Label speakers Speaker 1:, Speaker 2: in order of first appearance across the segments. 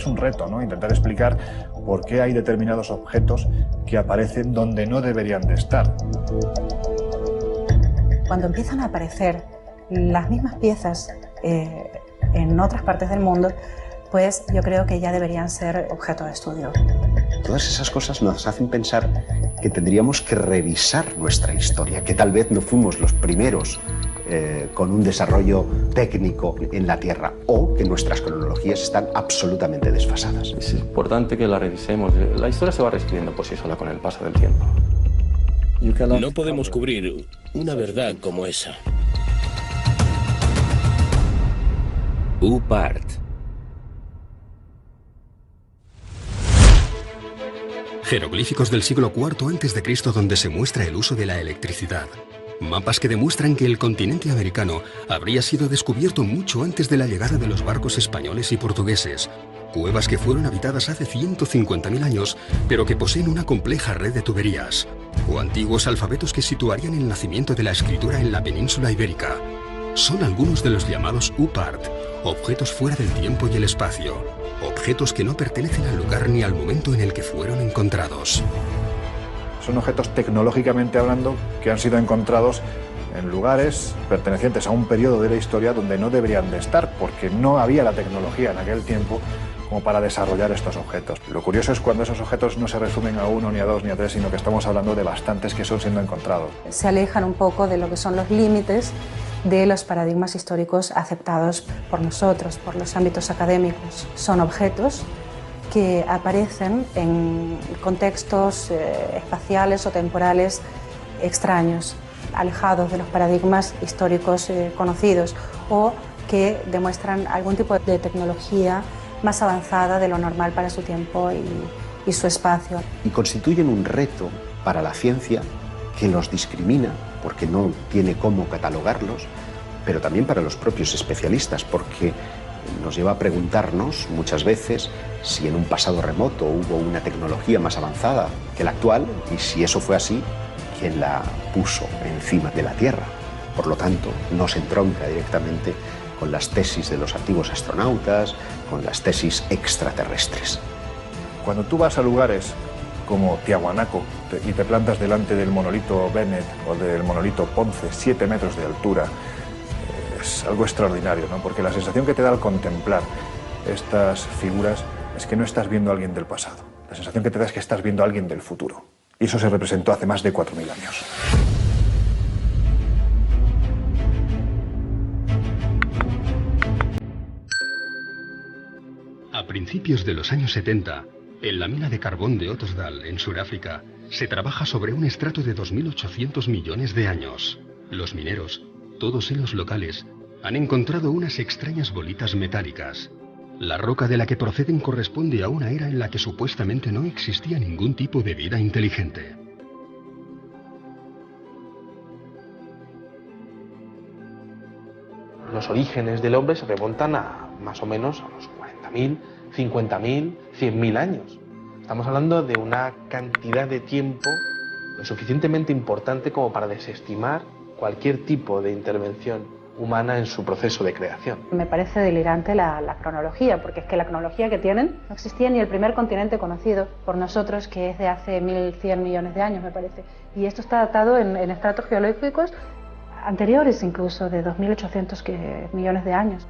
Speaker 1: Es un reto, ¿no? Intentar explicar por qué hay determinados objetos que aparecen donde no deberían de estar.
Speaker 2: Cuando empiezan a aparecer las mismas piezas en otras partes del mundo, pues yo creo que ya deberían ser objeto de estudio.
Speaker 3: Todas esas cosas nos hacen pensar que tendríamos que revisar nuestra historia, que tal vez no fuimos los primeros con un desarrollo técnico en la Tierra, o que nuestras cronologías están absolutamente desfasadas.
Speaker 4: Es importante que la revisemos. La historia se va reescribiendo por sí sola con el paso del tiempo.
Speaker 5: No podemos cubrir una verdad como esa.
Speaker 6: UPART. Jeroglíficos del siglo IV a.C. donde se muestra el uso de la electricidad. Mapas que demuestran que el continente americano habría sido descubierto mucho antes de la llegada de los barcos españoles y portugueses. Cuevas que fueron habitadas hace 150.000 años, pero que poseen una compleja red de tuberías. O antiguos alfabetos que situarían el nacimiento de la escritura en la península ibérica. Son algunos de los llamados UPART, objetos fuera del tiempo y el espacio. Objetos que no pertenecen al lugar ni al momento en el que fueron encontrados.
Speaker 1: Son objetos tecnológicamente hablando que han sido encontrados en lugares pertenecientes a un periodo de la historia donde no deberían de estar, porque no había la tecnología en aquel tiempo como para desarrollar estos objetos. Lo curioso es cuando esos objetos no se resumen a uno, ni a dos, ni a tres, sino que estamos hablando de bastantes que son siendo encontrados.
Speaker 2: Se alejan un poco de lo que son los límites de los paradigmas históricos aceptados por nosotros, por los ámbitos académicos. Son objetos que aparecen en contextos espaciales o temporales extraños, alejados de los paradigmas históricos conocidos, o que demuestran algún tipo de tecnología más avanzada de lo normal para su tiempo y su espacio.
Speaker 3: Y constituyen un reto para la ciencia que los discrimina, porque no tiene cómo catalogarlos, pero también para los propios especialistas, porque nos lleva a preguntarnos muchas veces si en un pasado remoto hubo una tecnología más avanzada que la actual, y si eso fue así, ¿quién la puso encima de la Tierra? Por lo tanto, no se entronca directamente con las tesis de los antiguos astronautas, con las tesis extraterrestres.
Speaker 1: Cuando tú vas a lugares como Tiahuanaco y te plantas delante del monolito Bennett o del monolito Ponce, 7 metros de altura, es algo extraordinario, ¿no? Porque la sensación que te da al contemplar estas figuras es que no estás viendo a alguien del pasado. La sensación que te da es que estás viendo a alguien del futuro. Y eso se representó hace más de 4.000 años.
Speaker 6: A principios de los años 70, en la mina de carbón de Ottosdal, en Sudáfrica, se trabaja sobre un estrato de 2.800 millones de años. Los mineros, todos ellos locales, han encontrado unas extrañas bolitas metálicas. La roca de la que proceden corresponde a una era en la que supuestamente no existía ningún tipo de vida inteligente.
Speaker 7: Los orígenes del hombre se remontan a más o menos a los 40.000, 50.000, 100.000 años. Estamos hablando de una cantidad de tiempo lo suficientemente importante como para desestimar cualquier tipo de intervención humana en su proceso de creación.
Speaker 2: Me parece delirante la cronología, porque es que la cronología que tienen no existía ni el primer continente conocido por nosotros, que es de hace 1.100 millones de años, me parece. Y esto está datado en estratos geológicos anteriores incluso, de 2.800 millones de años.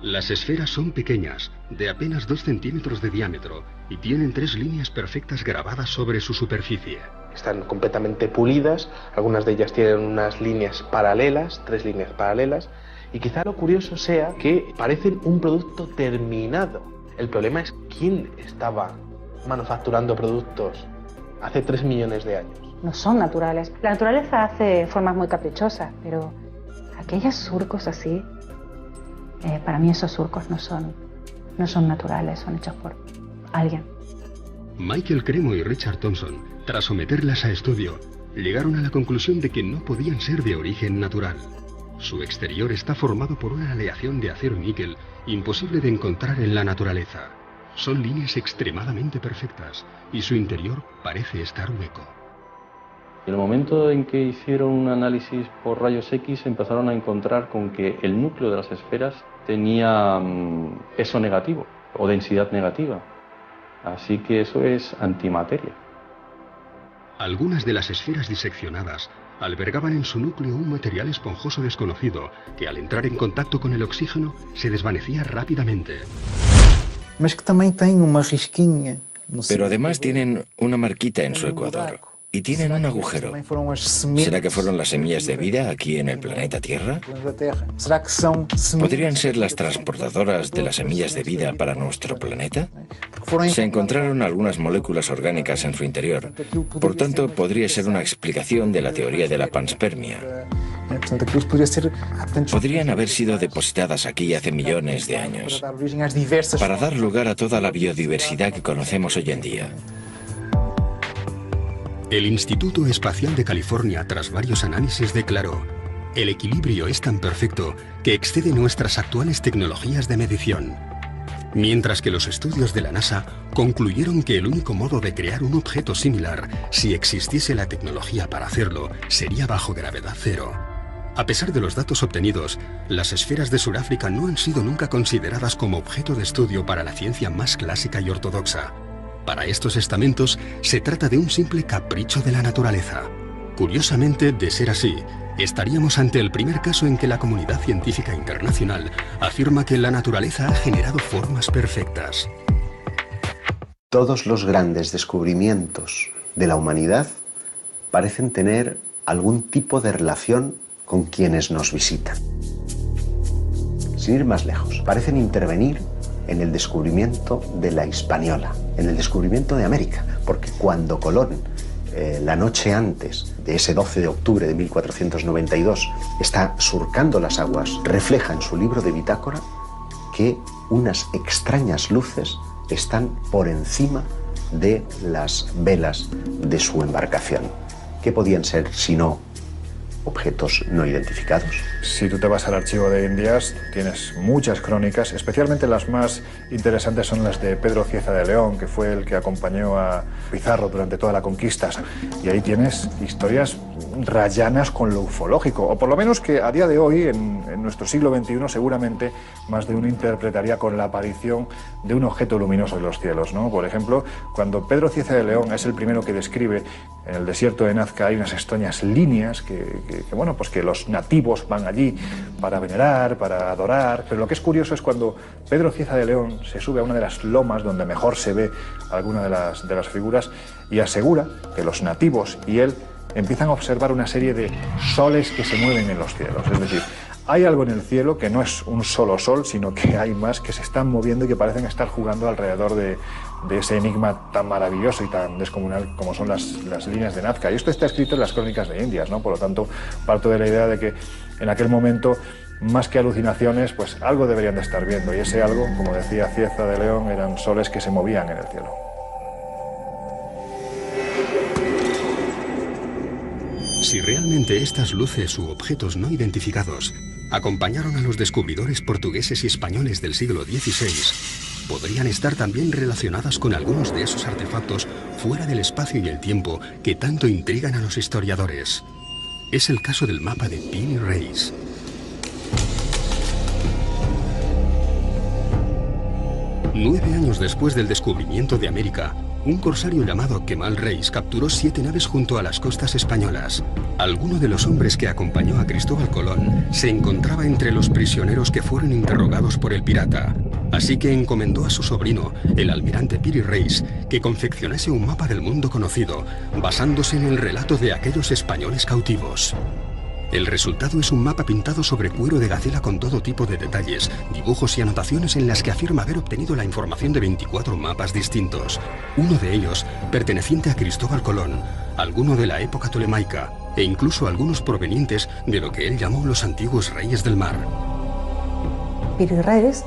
Speaker 6: Las esferas son pequeñas, de apenas 2 centímetros de diámetro, y tienen 3 líneas perfectas grabadas sobre su superficie.
Speaker 7: Están completamente pulidas, algunas de ellas tienen unas líneas paralelas, 3 líneas paralelas, y quizá lo curioso sea que parecen un producto terminado. El problema es quién estaba manufacturando productos hace 3 millones de años.
Speaker 2: No son naturales. La naturaleza hace formas muy caprichosas, pero aquellos surcos así, para mí esos surcos no son naturales, son hechos por alguien.
Speaker 6: Michael Cremo y Richard Thompson, tras someterlas a estudio, llegaron a la conclusión de que no podían ser de origen natural. Su exterior está formado por una aleación de acero y níquel imposible de encontrar en la naturaleza. Son líneas extremadamente perfectas y su interior parece estar hueco.
Speaker 4: En el momento en que hicieron un análisis por rayos X, empezaron a encontrar con que el núcleo de las esferas tenía peso negativo. o densidad negativa. Así que eso es antimateria.
Speaker 6: Algunas de las esferas diseccionadas albergaban en su núcleo un material esponjoso desconocido que al entrar en contacto con el oxígeno se desvanecía rápidamente.
Speaker 8: Pero además tienen una marquita en su ecuador y tienen un agujero. ¿Será que fueron las semillas de vida aquí en el planeta Tierra? ¿Podrían ser las transportadoras de las semillas de vida para nuestro planeta? Se encontraron algunas moléculas orgánicas en su interior. Por tanto, podría ser una explicación de la teoría de la panspermia. Podrían haber sido depositadas aquí hace millones de años para dar lugar a toda la biodiversidad que conocemos hoy en día.
Speaker 6: El Instituto Espacial de California, tras varios análisis, declaró: el equilibrio es tan perfecto que excede nuestras actuales tecnologías de medición. Mientras que los estudios de la NASA concluyeron que el único modo de crear un objeto similar, si existiese la tecnología para hacerlo, sería bajo gravedad cero. A pesar de los datos obtenidos, las esferas de Sudáfrica no han sido nunca consideradas como objeto de estudio para la ciencia más clásica y ortodoxa. Para estos estamentos, se trata de un simple capricho de la naturaleza. Curiosamente, de ser así, estaríamos ante el primer caso en que la comunidad científica internacional afirma que la naturaleza ha generado formas perfectas.
Speaker 3: Todos los grandes descubrimientos de la humanidad parecen tener algún tipo de relación con quienes nos visitan. Sin ir más lejos, parecen intervenir en el descubrimiento de la Hispaniola, en el descubrimiento de América, porque cuando Colón, la noche antes de ese 12 de octubre de 1492, está surcando las aguas, refleja en su libro de bitácora que unas extrañas luces están por encima de las velas de su embarcación. ¿Qué podían ser sino objetos no identificados?
Speaker 1: Si tú te vas al archivo de Indias, tienes muchas crónicas, especialmente las más interesantes son las de Pedro Cieza de León, que fue el que acompañó a Pizarro durante toda la conquista. Y ahí tienes historias rayanas con lo ufológico, o por lo menos que a día de hoy, en nuestro siglo XXI, seguramente más de uno interpretaría con la aparición de un objeto luminoso en los cielos, ¿no? Por ejemplo, cuando Pedro Cieza de León es el primero que describe en el desierto de Nazca hay unas extrañas líneas que los nativos van allí para venerar, para adorar, pero lo que es curioso es cuando Pedro Cieza de León se sube a una de las lomas donde mejor se ve alguna de las figuras y asegura que los nativos y él empiezan a observar una serie de soles que se mueven en los cielos, es decir, hay algo en el cielo que no es un solo sol, sino que hay más que se están moviendo y que parecen estar jugando alrededor de ese enigma tan maravilloso y tan descomunal como son las líneas de Nazca. Y esto está escrito en las crónicas de Indias, ¿no? Por lo tanto, parto de la idea de que en aquel momento, más que alucinaciones, pues algo deberían de estar viendo. Y ese algo, como decía Cieza de León, eran soles que se movían en el cielo.
Speaker 6: Si realmente estas luces u objetos no identificados acompañaron a los descubridores portugueses y españoles del siglo XVI, podrían estar también relacionadas con algunos de esos artefactos fuera del espacio y el tiempo que tanto intrigan a los historiadores. Es el caso del mapa de Piri Reis. Nueve años después del descubrimiento de América, un corsario llamado Kemal Reis capturó 7 naves junto a las costas españolas. Alguno de los hombres que acompañó a Cristóbal Colón se encontraba entre los prisioneros que fueron interrogados por el pirata. Así que encomendó a su sobrino, el almirante Piri Reis, que confeccionase un mapa del mundo conocido, basándose en el relato de aquellos españoles cautivos. El resultado es un mapa pintado sobre cuero de gacela con todo tipo de detalles, dibujos y anotaciones en las que afirma haber obtenido la información de 24 mapas distintos. Uno de ellos, perteneciente a Cristóbal Colón, alguno de la época tolemaica, e incluso algunos provenientes de lo que él llamó los antiguos reyes del mar.
Speaker 2: Piri Reis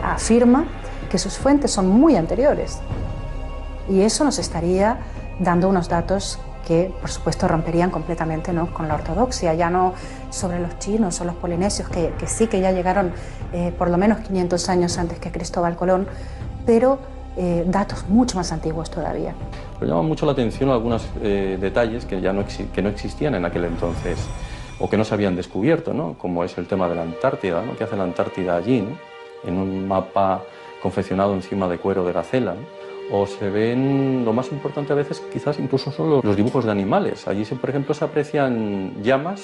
Speaker 2: afirma que sus fuentes son muy anteriores, y eso nos estaría dando unos datos que, por supuesto, romperían completamente, ¿no?, con la ortodoxia, ya no sobre los chinos o los polinesios, que sí que ya llegaron por lo menos 500 años antes que Cristóbal Colón, pero datos mucho más antiguos todavía.
Speaker 4: Pero llama mucho la atención algunos detalles que no existían en aquel entonces, o que no se habían descubierto, ¿no?, como es el tema de la Antártida, ¿no?, que hace la Antártida allí, ¿no?, en un mapa confeccionado encima de cuero de gacela, o se ven, lo más importante a veces quizás incluso son los dibujos de animales. Allí, por ejemplo, se aprecian llamas.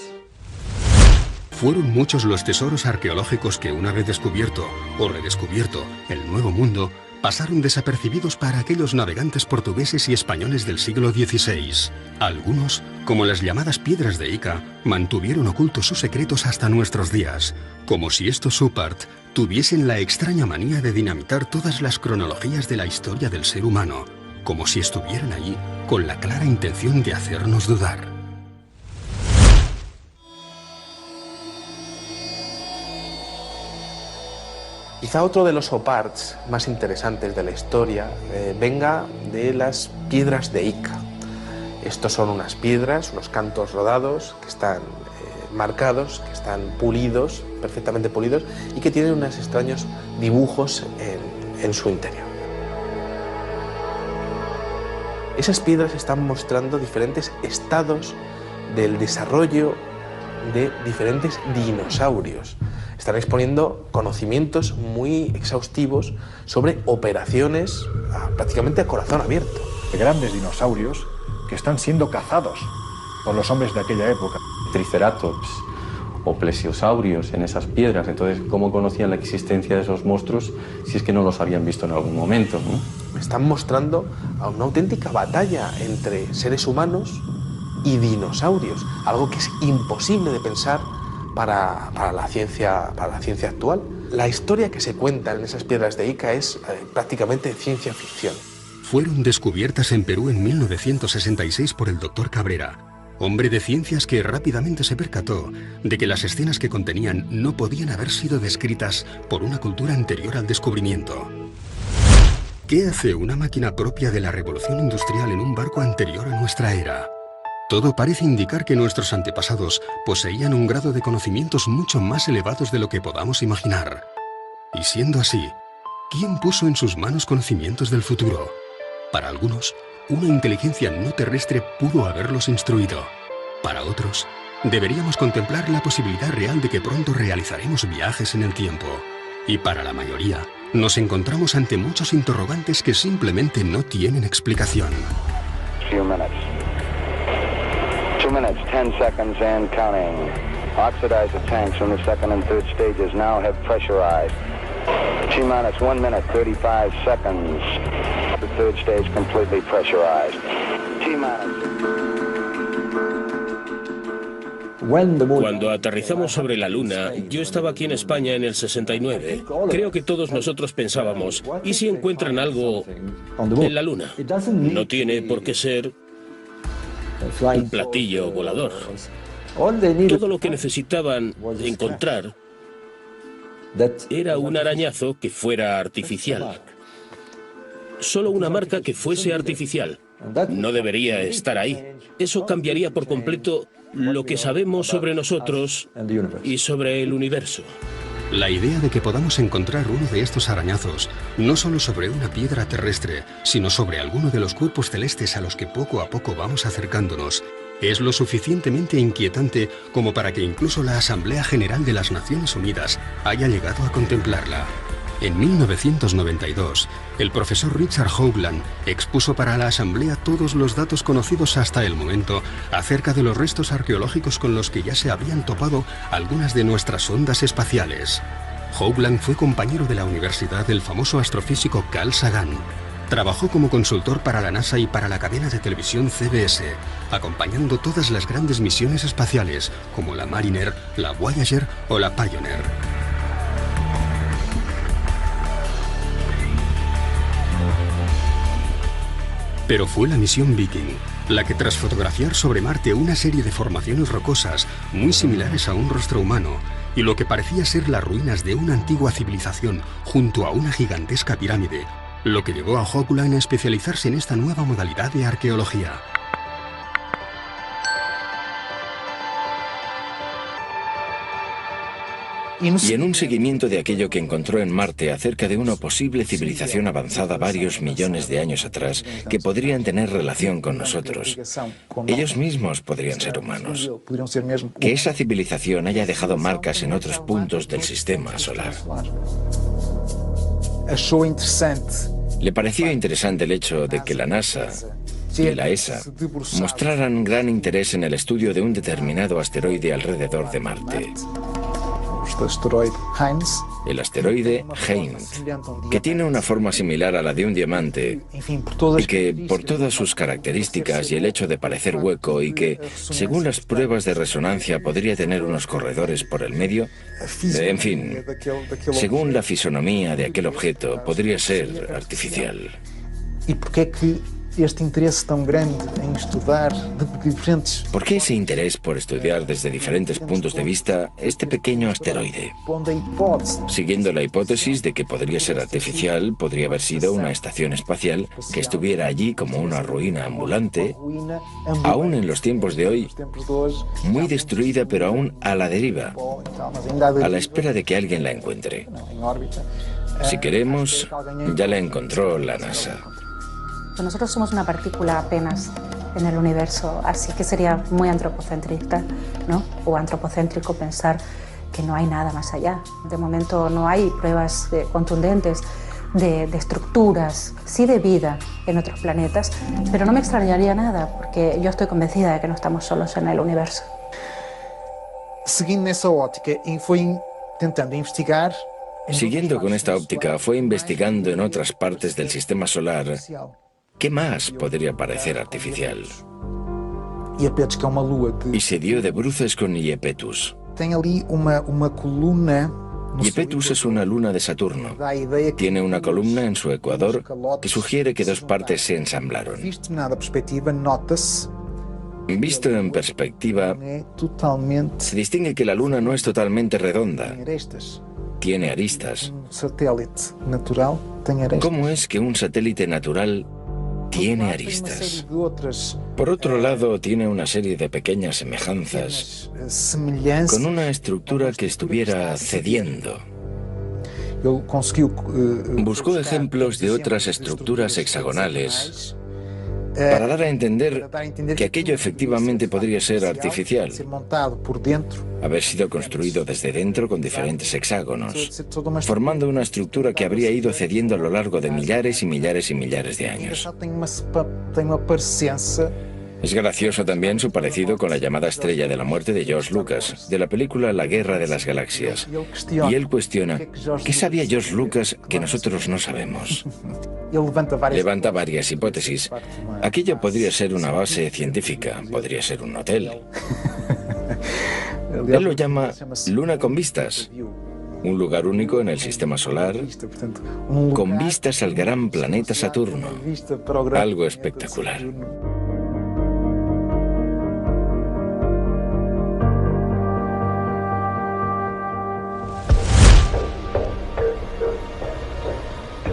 Speaker 6: Fueron muchos los tesoros arqueológicos que, una vez descubierto o redescubierto el Nuevo Mundo, pasaron desapercibidos para aquellos navegantes portugueses y españoles del siglo XVI. Algunos, como las llamadas piedras de Ica, mantuvieron ocultos sus secretos hasta nuestros días, como si estos Supart tuviesen la extraña manía de dinamitar todas las cronologías de la historia del ser humano, como si estuvieran allí con la clara intención de hacernos dudar.
Speaker 7: Quizá otro de los oparts más interesantes de la historia venga de las piedras de Ica. Estos son unas piedras, unos cantos rodados que están marcados, que están pulidos, perfectamente pulidos, y que tienen unos extraños dibujos en su interior. Esas piedras están mostrando diferentes estados del desarrollo de diferentes dinosaurios. Están exponiendo conocimientos muy exhaustivos sobre operaciones prácticamente a corazón abierto.
Speaker 1: Grandes dinosaurios que están siendo cazados por los hombres de aquella época.
Speaker 4: Triceratops o plesiosaurios en esas piedras. Entonces, ¿cómo conocían la existencia de esos monstruos si es que no los habían visto en algún momento, ¿no?
Speaker 7: Están mostrando a una auténtica batalla entre seres humanos y dinosaurios, algo que es imposible de pensar para la ciencia actual. La historia que se cuenta en esas piedras de Ica es prácticamente ciencia ficción.
Speaker 6: Fueron descubiertas en Perú en 1966 por el Dr. Cabrera, hombre de ciencias que rápidamente se percató de que las escenas que contenían no podían haber sido descritas por una cultura anterior al descubrimiento. ¿Qué hace una máquina propia de la revolución industrial en un barco anterior a nuestra era? Todo parece indicar que nuestros antepasados poseían un grado de conocimientos mucho más elevados de lo que podamos imaginar. Y siendo así, ¿quién puso en sus manos conocimientos del futuro? Para algunos, una inteligencia no terrestre pudo haberlos instruido. Para otros, deberíamos contemplar la posibilidad real de que pronto realizaremos viajes en el tiempo. Y para la mayoría, nos encontramos ante muchos interrogantes que simplemente no tienen explicación.
Speaker 9: 2 minutes, 10 seconds and counting. Oxidizer tanks from the second and third stages now have pressurized. T-minus 1 minute, 35 seconds. The third stage completely pressurized.
Speaker 5: Cuando aterrizamos sobre la Luna, yo estaba aquí en España en el 69. Creo que todos nosotros pensábamos, ¿y si encuentran algo en la Luna? No tiene por qué ser un platillo volador. Todo lo que necesitaban encontrar era un arañazo que fuera artificial. Solo una marca que fuese artificial. No debería estar ahí. Eso cambiaría por completo lo que sabemos sobre nosotros y sobre el universo.
Speaker 6: La idea de que podamos encontrar uno de estos arañazos, no solo sobre una piedra terrestre, sino sobre alguno de los cuerpos celestes a los que poco a poco vamos acercándonos, es lo suficientemente inquietante como para que incluso la Asamblea General de las Naciones Unidas haya llegado a contemplarla. En 1992, el profesor Richard Hoagland expuso para la Asamblea todos los datos conocidos hasta el momento acerca de los restos arqueológicos con los que ya se habían topado algunas de nuestras sondas espaciales. Hoagland fue compañero de la universidad del famoso astrofísico Carl Sagan. Trabajó como consultor para la NASA y para la cadena de televisión CBS, acompañando todas las grandes misiones espaciales, como la Mariner, la Voyager o la Pioneer. Pero fue la misión Viking la que, tras fotografiar sobre Marte una serie de formaciones rocosas muy similares a un rostro humano y lo que parecía ser las ruinas de una antigua civilización junto a una gigantesca pirámide, lo que llevó a Hoagland a especializarse en esta nueva modalidad de arqueología.
Speaker 8: Y en un seguimiento de aquello que encontró en Marte acerca de una posible civilización avanzada varios millones de años atrás que podrían tener relación con nosotros. Ellos mismos podrían ser humanos. Que esa civilización haya dejado marcas en otros puntos del sistema solar. Le pareció interesante el hecho de que la NASA y la ESA mostraran gran interés en el estudio de un determinado asteroide alrededor de Marte. El asteroide Heinz, que tiene una forma similar a la de un diamante y que, por todas sus características y el hecho de parecer hueco y que, según las pruebas de resonancia, podría tener unos corredores por el medio, en fin, según la fisonomía de aquel objeto, podría ser artificial.
Speaker 10: ¿Y por qué este interés tan grande en estudiar diferentes?
Speaker 8: ¿Por qué ese interés por estudiar desde diferentes puntos de vista este pequeño asteroide? Siguiendo la hipótesis de que podría ser artificial, podría haber sido una estación espacial que estuviera allí como una ruina ambulante, aún en los tiempos de hoy, muy destruida pero aún a la deriva, a la espera de que alguien la encuentre. Si queremos, ya la encontró la NASA.
Speaker 2: Nosotros somos una partícula apenas en el universo, así que sería muy antropocentrista, ¿no? O antropocéntrico pensar que no hay nada más allá. De momento no hay pruebas contundentes de estructuras, sí de vida en otros planetas, pero no me extrañaría nada porque yo estoy convencida de que no estamos solos en el universo.
Speaker 10: Siguiendo esa óptica y fue intentando investigar.
Speaker 8: Siguiendo con esta óptica, fue investigando en otras partes del sistema solar. ¿Qué más podría parecer artificial? Y se dio de bruces con Iapetus. Iapetus es una luna de Saturno. Tiene una columna en su ecuador que sugiere que dos partes se ensamblaron. Visto en perspectiva, se distingue que la luna no es totalmente redonda. Tiene aristas. ¿Cómo es que un satélite natural tiene aristas? Por otro lado, tiene una serie de pequeñas semejanzas con una estructura que estuviera cediendo. Buscó ejemplos de otras estructuras hexagonales para dar a entender que aquello efectivamente podría ser artificial, haber sido construido desde dentro con diferentes hexágonos, formando una estructura que habría ido cediendo a lo largo de millares y millares y millares de años. Es gracioso también su parecido con la llamada Estrella de la Muerte de George Lucas, de la película La Guerra de las Galaxias. Y él cuestiona, ¿qué sabía George Lucas que nosotros no sabemos? Levanta varias hipótesis. Aquello podría ser una base científica, podría ser un hotel. Él lo llama Luna con vistas. Un lugar único en el sistema solar, con vistas al gran planeta Saturno. Algo espectacular.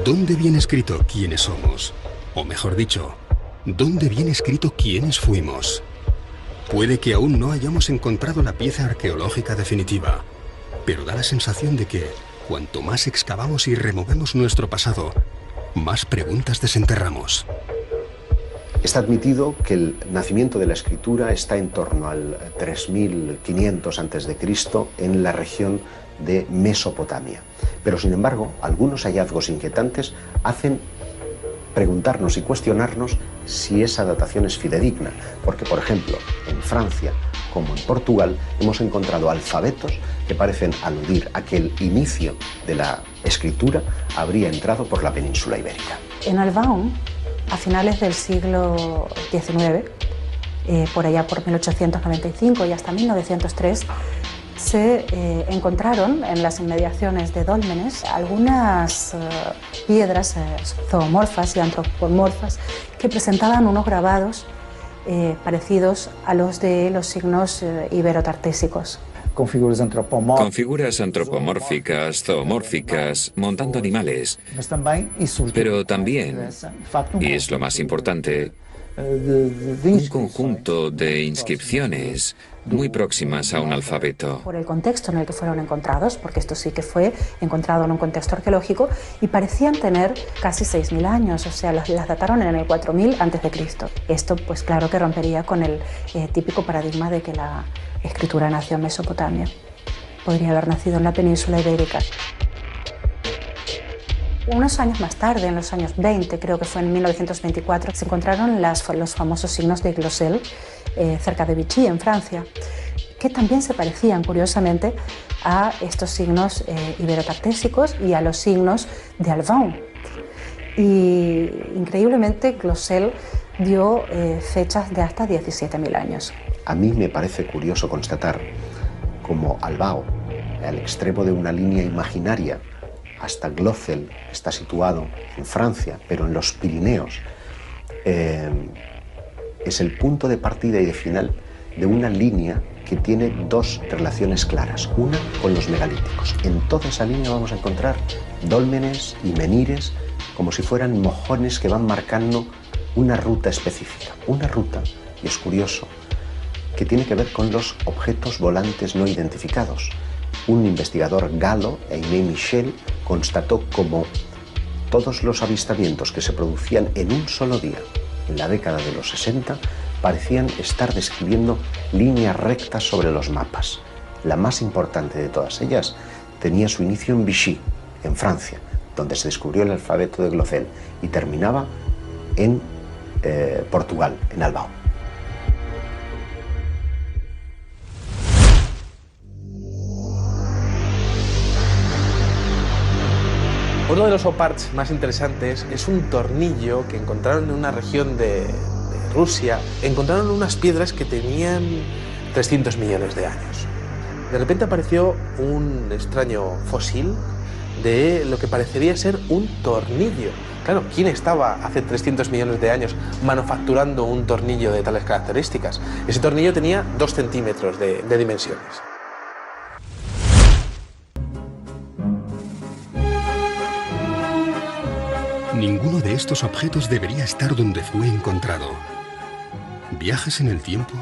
Speaker 6: ¿Dónde viene escrito quiénes somos? O mejor dicho, ¿dónde viene escrito quiénes fuimos? Puede que aún no hayamos encontrado la pieza arqueológica definitiva, pero da la sensación de que, cuanto más excavamos y removemos nuestro pasado, más preguntas desenterramos.
Speaker 3: Está admitido que el nacimiento de la escritura está en torno al 3500 a.C. en la región de Mesopotamia. Pero, sin embargo, algunos hallazgos inquietantes hacen preguntarnos y cuestionarnos si esa datación es fidedigna. Porque, por ejemplo, en Francia, como en Portugal, hemos encontrado alfabetos que parecen aludir a que el inicio de la escritura habría entrado por la península ibérica.
Speaker 2: En Albaón, a finales del siglo XIX, por allá por 1895 y hasta 1903, se encontraron en las inmediaciones de Dólmenes algunas piedras zoomorfas y antropomorfas que presentaban unos grabados parecidos a los de los signos iberotartésicos.
Speaker 11: Con figuras antropomórficas, zoomórficas, montando animales. Pero también, y es lo más importante, un conjunto de inscripciones muy próximas a un alfabeto.
Speaker 2: Por el contexto en el que fueron encontrados, porque esto sí que fue encontrado en un contexto arqueológico, y parecían tener casi 6.000 años, o sea, las dataron en el 4000 a.C. Esto, pues claro que rompería con el típico paradigma de que la escritura nació en Mesopotamia. Podría haber nacido en la península ibérica. Unos años más tarde, en los años 20, creo que fue en 1924, se encontraron los famosos signos de Glosel cerca de Vichy, en Francia, que también se parecían, curiosamente, a estos signos iberotartésicos y a los signos de Alban. Y increíblemente, Glosel dio fechas de hasta 17.000 años.
Speaker 3: A mí me parece curioso constatar cómo Albao, al extremo de una línea imaginaria, hasta Glosel, está situado en Francia, pero en los Pirineos, es el punto de partida y de final de una línea que tiene dos relaciones claras. Una con los megalíticos. En toda esa línea vamos a encontrar dólmenes y menires como si fueran mojones que van marcando una ruta específica. Una ruta, y es curioso, que tiene que ver con los objetos volantes no identificados. Un investigador galo, Aimé Michel, constató cómo todos los avistamientos que se producían en un solo día, en la década de los 60, parecían estar describiendo líneas rectas sobre los mapas. La más importante de todas ellas tenía su inicio en Vichy, en Francia, donde se descubrió el alfabeto de Glosel, y terminaba en Portugal, en Albao.
Speaker 7: Uno de los oparts más interesantes es un tornillo que encontraron en una región de Rusia. Encontraron unas piedras que tenían 300 millones de años. De repente apareció un extraño fósil de lo que parecería ser un tornillo. Claro, ¿quién estaba hace 300 millones de años manufacturando un tornillo de tales características? Ese tornillo tenía 2 centímetros de dimensiones.
Speaker 6: Ninguno de estos objetos debería estar donde fue encontrado. Viajes en el tiempo,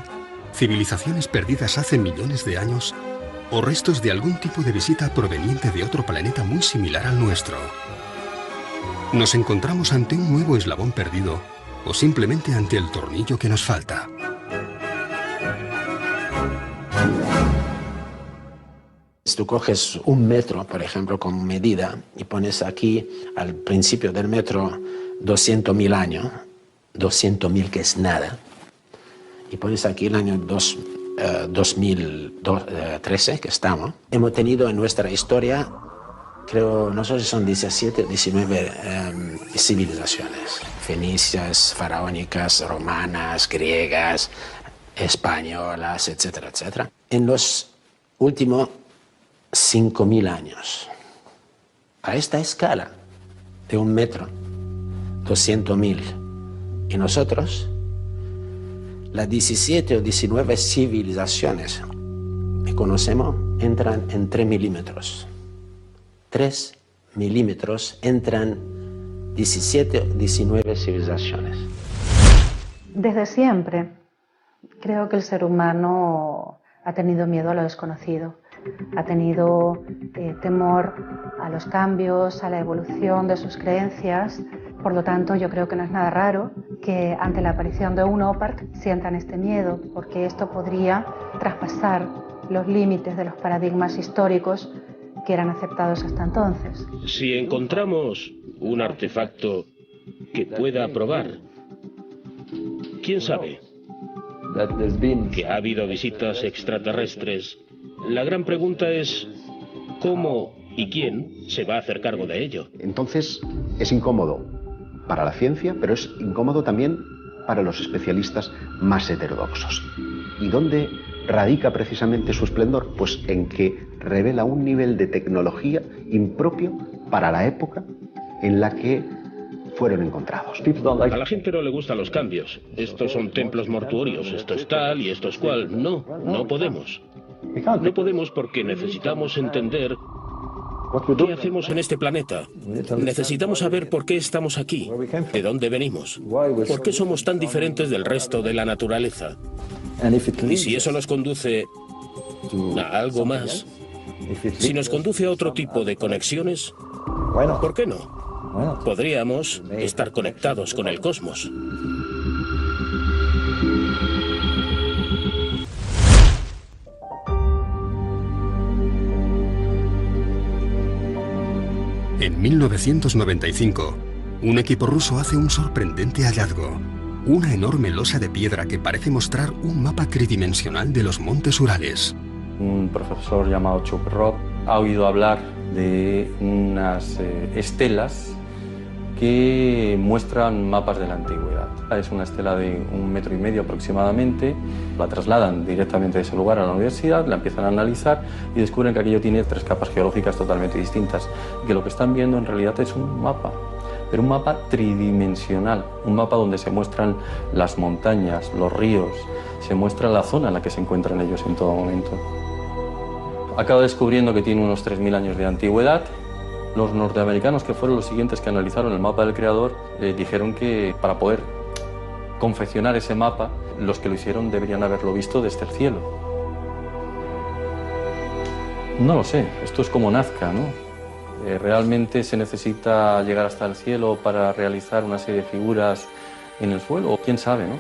Speaker 6: civilizaciones perdidas hace millones de años o restos de algún tipo de visita proveniente de otro planeta muy similar al nuestro. ¿Nos encontramos ante un nuevo eslabón perdido o simplemente ante el tornillo que nos falta?
Speaker 12: Si tú coges un metro, por ejemplo, como medida, y pones aquí al principio del metro 200.000 años, 200.000 que es nada, y pones aquí el año 2013 que estamos, hemos tenido en nuestra historia, creo, no sé si son 17 o 19 civilizaciones, fenicias, faraónicas, romanas, griegas, españolas, etcétera, etcétera. En los últimos 5.000 años, a esta escala de un metro, 200.000, y nosotros, las 17 o 19 civilizaciones que conocemos entran en 3 milímetros. 3 milímetros entran 17 o 19 civilizaciones.
Speaker 2: Desde siempre, creo que el ser humano ha tenido miedo a lo desconocido. Ha tenido temor a los cambios, a la evolución de sus creencias. Por lo tanto, yo creo que no es nada raro que ante la aparición de un OPART sientan este miedo, porque esto podría traspasar los límites de los paradigmas históricos que eran aceptados hasta entonces.
Speaker 5: Si encontramos un artefacto que pueda probar, ¿quién sabe que ha habido visitas extraterrestres? La gran pregunta es ¿cómo y quién se va a hacer cargo de ello?
Speaker 3: Entonces es incómodo para la ciencia, pero es incómodo también para los especialistas más heterodoxos. ¿Y dónde radica precisamente su esplendor? Pues en que revela un nivel de tecnología impropio para la época en la que fueron encontrados.
Speaker 5: A la gente no le gustan los cambios. Estos son templos mortuorios, esto es tal y esto es cual. No, no podemos. No podemos porque necesitamos entender qué hacemos en este planeta. Necesitamos saber por qué estamos aquí, de dónde venimos, por qué somos tan diferentes del resto de la naturaleza. Y si eso nos conduce a algo más, si nos conduce a otro tipo de conexiones, ¿por qué no? Podríamos estar conectados con el cosmos.
Speaker 6: En 1995, un equipo ruso hace un sorprendente hallazgo. Una enorme losa de piedra que parece mostrar un mapa tridimensional de los montes Urales.
Speaker 4: Un profesor llamado Chuprov ha oído hablar de unas estelas que muestran mapas de la antigüedad. Es una estela de 1,5 metros aproximadamente, la trasladan directamente de ese lugar a la universidad, la empiezan a analizar y descubren que aquello tiene 3 capas geológicas totalmente distintas, y que lo que están viendo en realidad es un mapa, pero un mapa tridimensional, un mapa donde se muestran las montañas, los ríos, se muestra la zona en la que se encuentran ellos en todo momento. Acaba descubriendo que tiene unos 3.000 años de antigüedad. Los norteamericanos, que fueron los siguientes que analizaron el mapa del creador, dijeron que para poder confeccionar ese mapa, los que lo hicieron deberían haberlo visto desde el cielo. No lo sé, esto es como Nazca, ¿no? ¿Realmente se necesita llegar hasta el cielo para realizar una serie de figuras en el suelo? ¿Quién sabe, no?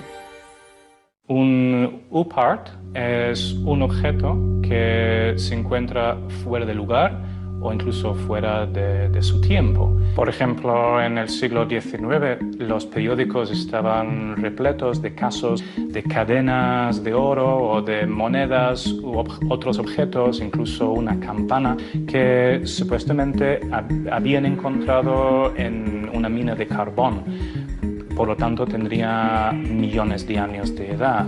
Speaker 13: Un UPART es un objeto que se encuentra fuera de lugar o incluso fuera de su tiempo. Por ejemplo, en el siglo XIX los periódicos estaban repletos de casos de cadenas de oro o de monedas u otros objetos, incluso una campana que supuestamente habían encontrado en una mina de carbón. Por lo tanto, tendría millones de años de edad.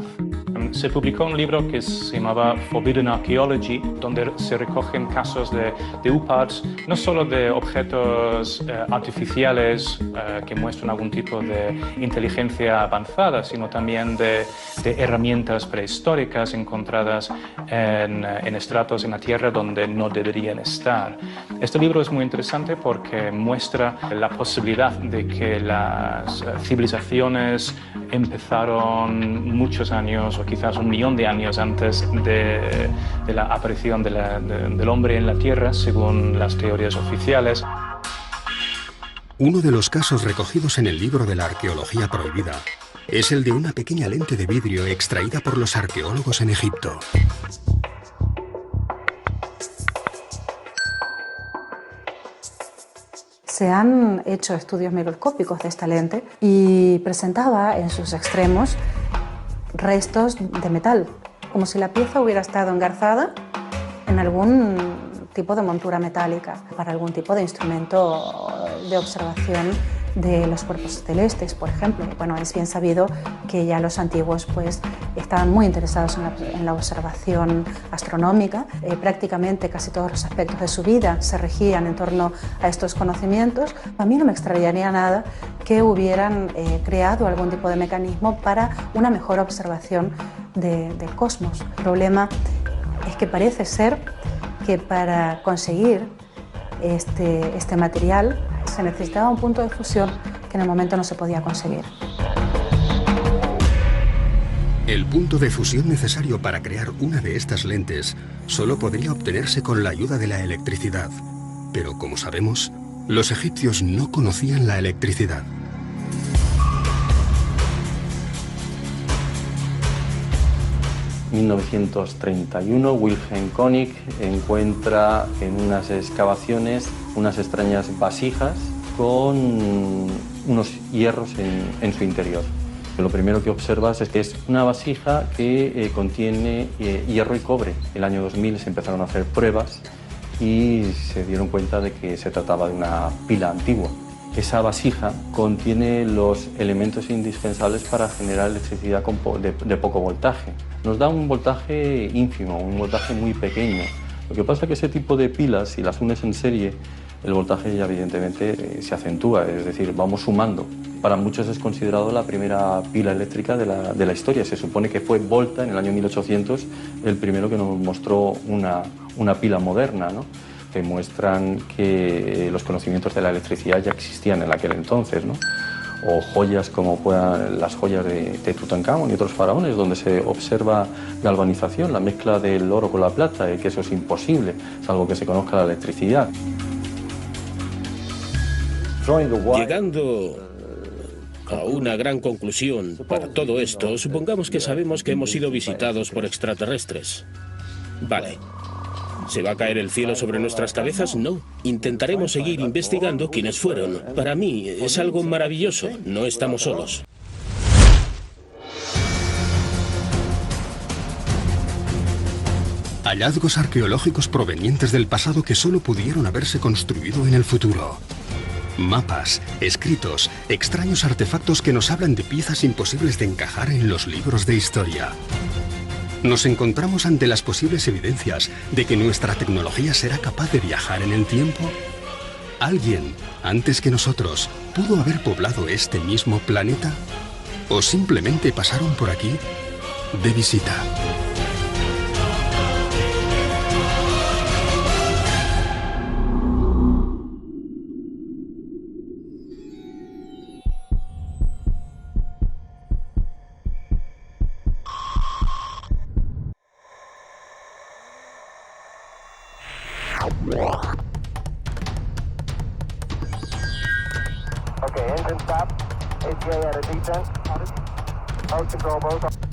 Speaker 13: Se publicó un libro que se llamaba Forbidden Archaeology, donde se recogen casos de UPARTs, no solo de objetos artificiales que muestran algún tipo de inteligencia avanzada, sino también de herramientas prehistóricas encontradas en estratos en la Tierra donde no deberían estar. Este libro es muy interesante porque muestra la posibilidad de que las civilizaciones empezaron muchos años o quizás 1 millón de años antes de la aparición del hombre en la Tierra, según las teorías oficiales.
Speaker 6: Uno de los casos recogidos en el libro de la arqueología prohibida es el de una pequeña lente de vidrio extraída por los arqueólogos en Egipto.
Speaker 2: Se han hecho estudios microscópicos de esta lente y presentaba en sus extremos restos de metal, como si la pieza hubiera estado engarzada en algún tipo de montura metálica para algún tipo de instrumento de observación de los cuerpos celestes, por ejemplo. Bueno, es bien sabido que ya los antiguos pues, estaban muy interesados en la observación astronómica. Prácticamente casi todos los aspectos de su vida se regían en torno a estos conocimientos. A mí no me extrañaría nada que hubieran creado algún tipo de mecanismo para una mejor observación del cosmos. El problema es que parece ser que para conseguir este material se necesitaba un punto de fusión que en el momento no se podía conseguir.
Speaker 6: El punto de fusión necesario para crear una de estas lentes solo podría obtenerse con la ayuda de la electricidad. Pero como sabemos, los egipcios no conocían la electricidad.
Speaker 4: En 1931, Wilhelm König encuentra en unas excavaciones unas extrañas vasijas con unos hierros en su interior. Lo primero que observas es que es una vasija que contiene hierro y cobre. En el año 2000 se empezaron a hacer pruebas y se dieron cuenta de que se trataba de una pila antigua. Esa vasija contiene los elementos indispensables para generar electricidad de poco voltaje. Nos da un voltaje ínfimo, un voltaje muy pequeño. Lo que pasa es que ese tipo de pilas, si las unes en serie, el voltaje ya evidentemente se acentúa, es decir, vamos sumando. Para muchos es considerado la primera pila eléctrica de la historia. Se supone que fue Volta, en el año 1800, el primero que nos mostró una pila moderna, ¿no? Que muestran que los conocimientos de la electricidad ya existían en aquel entonces, ¿no? O joyas como las joyas de Tutankamón y otros faraones, donde se observa galvanización, la mezcla del oro con la plata, y que eso es imposible, salvo que se conozca la electricidad.
Speaker 5: Llegando a una gran conclusión para todo esto, supongamos que sabemos que hemos sido visitados por extraterrestres. Vale. ¿Se va a caer el cielo sobre nuestras cabezas? No. Intentaremos seguir investigando quiénes fueron. Para mí es algo maravilloso. No estamos solos.
Speaker 6: Hallazgos arqueológicos provenientes del pasado que solo pudieron haberse construido en el futuro. Mapas, escritos, extraños artefactos que nos hablan de piezas imposibles de encajar en los libros de historia. Nos encontramos ante las posibles evidencias de que nuestra tecnología será capaz de viajar en el tiempo. ¿Alguien, antes que nosotros, pudo haber poblado este mismo planeta? ¿O simplemente pasaron por aquí de visita?
Speaker 9: Okay, engine stop. ATA at a descent. Out control both.